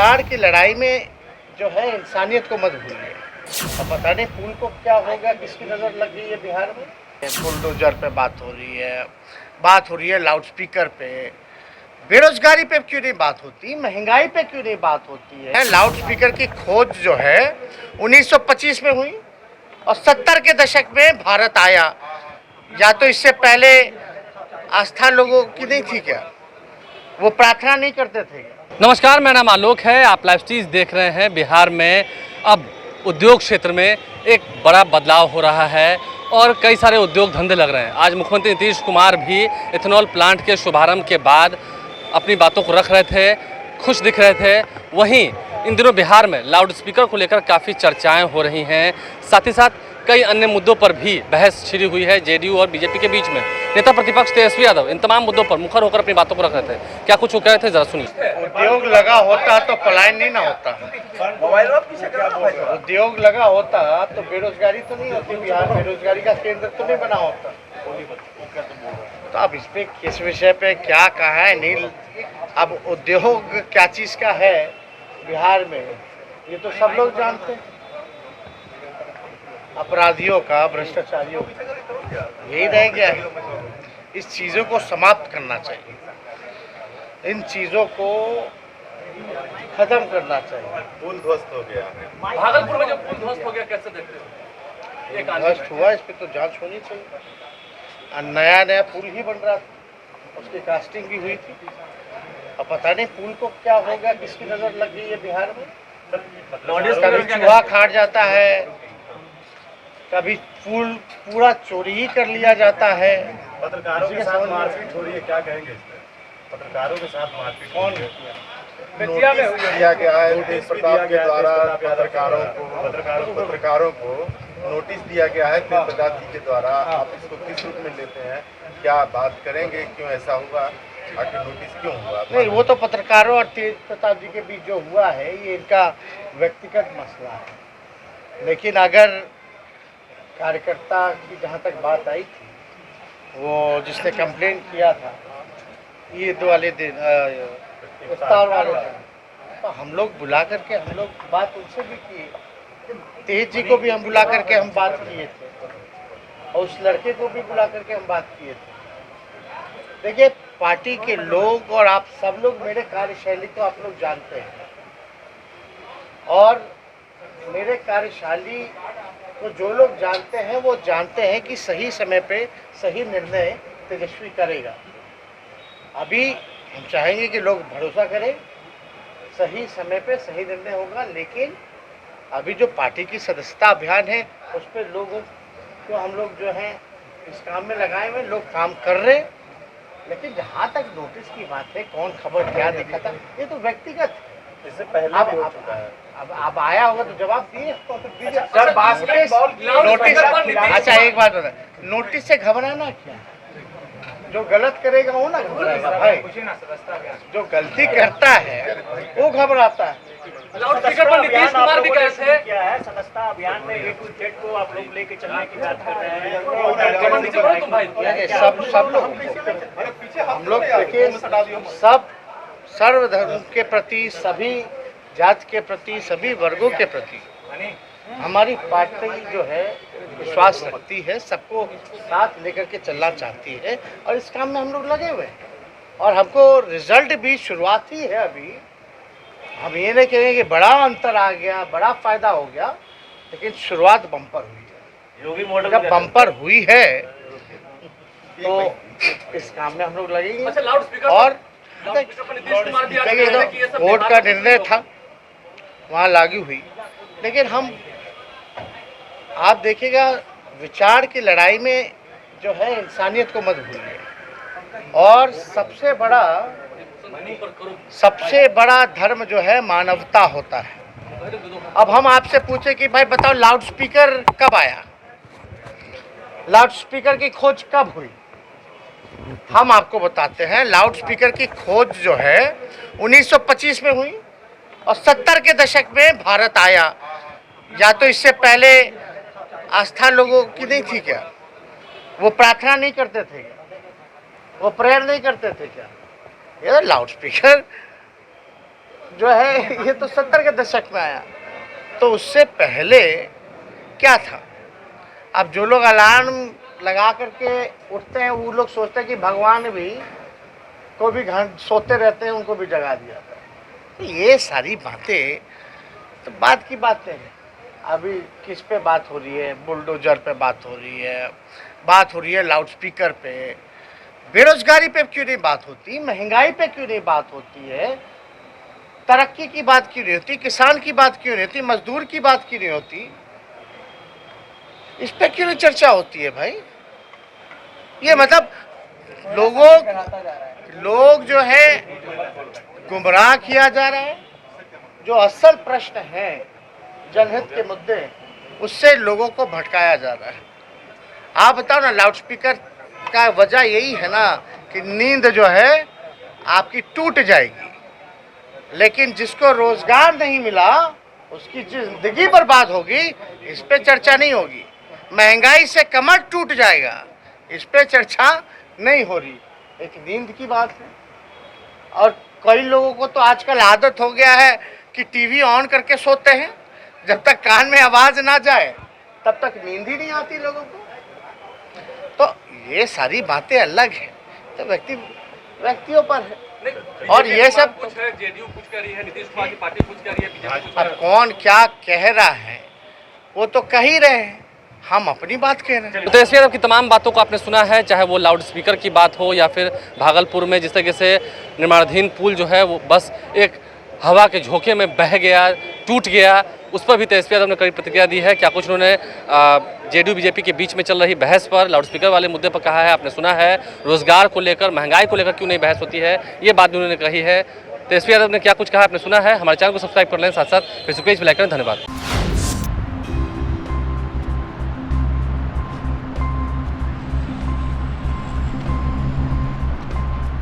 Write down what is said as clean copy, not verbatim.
विचार की लड़ाई में जो है इंसानियत को मत भूलिए। अब पता नहीं पुल को क्या हो गया, किसकी नज़र लग गई है बिहार में। बुलडोजर पे बात हो रही है लाउड स्पीकर पे। बेरोजगारी पे क्यों नहीं बात होती, महंगाई पे क्यों नहीं बात होती है। लाउड स्पीकर की खोज जो है 1925 में हुई और 70 के दशक में भारत आया। या तो इससे पहले आस्था लोगों की नहीं थी क्या, वो प्रार्थना नहीं करते थे। नमस्कार, मेरा नाम आलोक है। आप लाइव स्ट्रीम देख रहे हैं। बिहार में अब उद्योग क्षेत्र में एक बड़ा बदलाव हो रहा है और कई सारे उद्योग धंधे लग रहे हैं। आज मुख्यमंत्री नीतीश कुमार भी इथेनॉल प्लांट के शुभारंभ के बाद अपनी बातों को रख रहे थे, खुश दिख रहे थे। वहीं इन दिनों बिहार में लाउड स्पीकर को लेकर काफ़ी चर्चाएं हो रही हैं। साथ ही साथ कई अन्य मुद्दों पर भी बहस छिड़ी हुई है जेडीयू और बीजेपी के बीच में। नेता प्रतिपक्ष तेजस्वी यादव इन तमाम मुद्दों पर मुखर होकर अपनी बातों को रख रहे थे। क्या कुछ वो कह रहे थे, जरा सुनिए। उद्योग लगा होता तो पलायन नहीं ना होता। उद्योग लगा होता तो बेरोजगारी तो नहीं होती। बिहार बेरोजगारी का केंद्र तो नहीं बना होता। तो अब इस पे किस विषय पे क्या कहा है नहीं। अब उद्योग क्या चीज का है बिहार में, ये तो सब लोग जानते हैं। अपराधियों का, भ्रष्टाचारियों का यही रह गया है। इस चीज़ों को समाप्त करना चाहिए, इन चीज़ों को खत्म करना चाहिए। पुल ध्वस्त हो गया। भागलपुर में जो पुल ध्वस्त हो गया, कैसे देखते हो? ध्वस्त हुआ, इस पे तो जांच होनी चाहिए। नया पुल ही बन रहा था, उसकी कास्टिंग भी हुई थी। अब पता नहीं पुल को क्या हो गया, किसकी नज़र लग गई है बिहार में। कभी चूहा खाट जाता है, कभी पुल पूरा चोरी ही कर लिया जाता है। पत्रकारों के साथ मारपीट हो रही है, क्या कहेंगे इस पे? पत्रकारों के साथ मारपीट कौन नोटिस दिया गया है तेज प्रताप के द्वारा। पत्रकारों को नोटिस दिया गया है तेज प्रताप जी के द्वारा। आप इसको किस रूप में लेते हैं? क्या बात करेंगे, क्यों ऐसा हुआ, आखिर नोटिस क्यों हुआ? नहीं, वो तो पत्रकारों और तेज प्रताप जी के बीच जो हुआ है ये इनका व्यक्तिगत मसला है। लेकिन अगर कार्यकर्ता की जहाँ तक बात आई थी, वो जिसने कंप्लेंट किया था ईद वाले दिन, इफ्तार वाले दिन, तो हम लोग बुला करके हम लोग बात उनसे भी की। तेज जी को भी हम बुला करके हम बात किए थे और उस लड़के को भी बुला करके हम बात किए थे। देखिए, पार्टी के लोग और आप सब लोग मेरे कार्यशैली को आप लोग जानते हैं और मेरे कार्यशैली तो जो लोग जानते हैं वो जानते हैं कि सही समय पे सही निर्णय तेजस्वी करेगा। अभी हम चाहेंगे कि लोग भरोसा करें, सही समय पे सही निर्णय होगा। लेकिन अभी जो पार्टी की सदस्यता अभियान है उस पर लोगों को हम लोग जो हैं इस काम में लगाए हुए, लोग काम कर रहे हैं। लेकिन जहाँ तक नोटिस की बात है, कौन खबर क्या देखा था, ये तो व्यक्तिगत है। इससे पहले भी हो चुका है। अब आया होगा तो जवाब दिए। नोटिस। अच्छा, एक बात बता, नोटिस से घबराना क्या? जो गलत करेगा वो ना घबराएगा भाई, जो गलती करता है वो घबराता है। लाउड स्पीकर पर नीतीश कुमार भी कहे थे क्या है सदस्यता अभियान में A to Z को आप लोग लेके चलने की बात कर रहे हैं। सब लोग हम लोग देखिए, सब सर्वधर्म के प्रति, सभी जात के प्रति, सभी वर्गों के प्रति हमारी पार्टी जो है विश्वास रखती है, सबको साथ लेकर के चलना चाहती है और इस काम में हम लोग लगे हुए हैं। और हमको रिजल्ट भी शुरुआत ही है। अभी हम ये नहीं कहेंगे कि बड़ा अंतर आ गया, बड़ा फायदा हो गया, लेकिन शुरुआत बम्पर हुई है। योगी मॉडल जब बम्पर हुई है तो इस काम में हम लोग लगेंगे। और कोर्ट का निर्णय था, वहाँ लागू हुई। लेकिन हम, आप देखिएगा, विचार की लड़ाई में जो है इंसानियत को मत भूलिए। और सबसे बड़ा धर्म जो है मानवता होता है। अब हम आपसे पूछे कि भाई बताओ, लाउड स्पीकर कब आया, लाउड स्पीकर की खोज कब हुई? हम आपको बताते हैं, लाउड स्पीकर की खोज जो है 1925 में हुई और 70 के दशक में भारत आया। या तो इससे पहले आस्था लोगों की नहीं थी क्या, वो प्रार्थना नहीं करते थे क्या, वो प्रेयर नहीं करते थे क्या? ये लाउड स्पीकर जो है ये तो 70 के दशक में आया, तो उससे पहले क्या था? अब जो लोग अलार्म लगा करके उठते हैं वो लोग सोचते हैं कि भगवान भी को भी घर सोते रहते हैं, उनको भी जगा दिया था। तो ये सारी बातें तो बात की बातें हैं। अभी किस पे बात हो रही है? बुलडोजर पे बात हो रही है, बात हो रही है लाउड स्पीकर पे। बेरोजगारी पे क्यों नहीं बात होती? महंगाई पे क्यों नहीं बात होती है? तरक्की की बात क्यों नहीं होती? किसान की बात क्यों नहीं होती? मजदूर की बात क्यों नहीं होती? इस पे क्यों नहीं चर्चा होती है भाई? ये मतलब लोग जो है गुमराह किया जा रहा है। जो असल प्रश्न है जनहित के मुद्दे, उससे लोगों को भटकाया जा रहा है। आप बताओ ना, लाउडस्पीकर का वजह यही है ना कि नींद जो है आपकी टूट जाएगी, लेकिन जिसको रोजगार नहीं मिला उसकी जिंदगी बर्बाद होगी, इस पे चर्चा नहीं होगी। महंगाई से कमर टूट जाएगा, इस पे चर्चा नहीं हो रही। एक नींद की बात है। और कई लोगों को तो आजकल आदत हो गया है कि टीवी ऑन करके सोते हैं, जब तक कान में आवाज ना जाए तब तक नींद ही नहीं आती लोगों को। तो ये सारी बातें अलग हैं, तो व्यक्तियों पर है। और ये सब कुछ है, जेडीयू कुछ कर रही है, नीतीश कुमार की पार्टी कुछ कर रही है, बीजेपी कुछ कर अब रही है। कौन क्या कह रहा है वो तो कह ही रहे हैं, हम अपनी बात कह रहे हैं। तो तेजस्वी यादव की तमाम बातों को आपने सुना है, चाहे वो लाउड स्पीकर की बात हो या फिर भागलपुर में जिस तरीके से निर्माणाधीन पुल जो है वो बस एक हवा के झोंके में बह गया, टूट गया, उस पर भी तेजस्वी यादव ने कड़ी प्रतिक्रिया दी है। क्या कुछ उन्होंने जेडीयू बीजेपी के बीच में चल रही बहस पर, लाउड स्पीकर वाले मुद्दे पर कहा है, आपने सुना है। रोजगार को लेकर, महंगाई को लेकर क्यों नहीं बहस होती है, ये बात भी उन्होंने कही है। तेजस्वी यादव ने क्या कुछ कहा आपने सुना है। हमारे चैनल को सब्सक्राइब कर लें, साथ साथ फेसबुक पेज पर लाइक करें। धन्यवाद।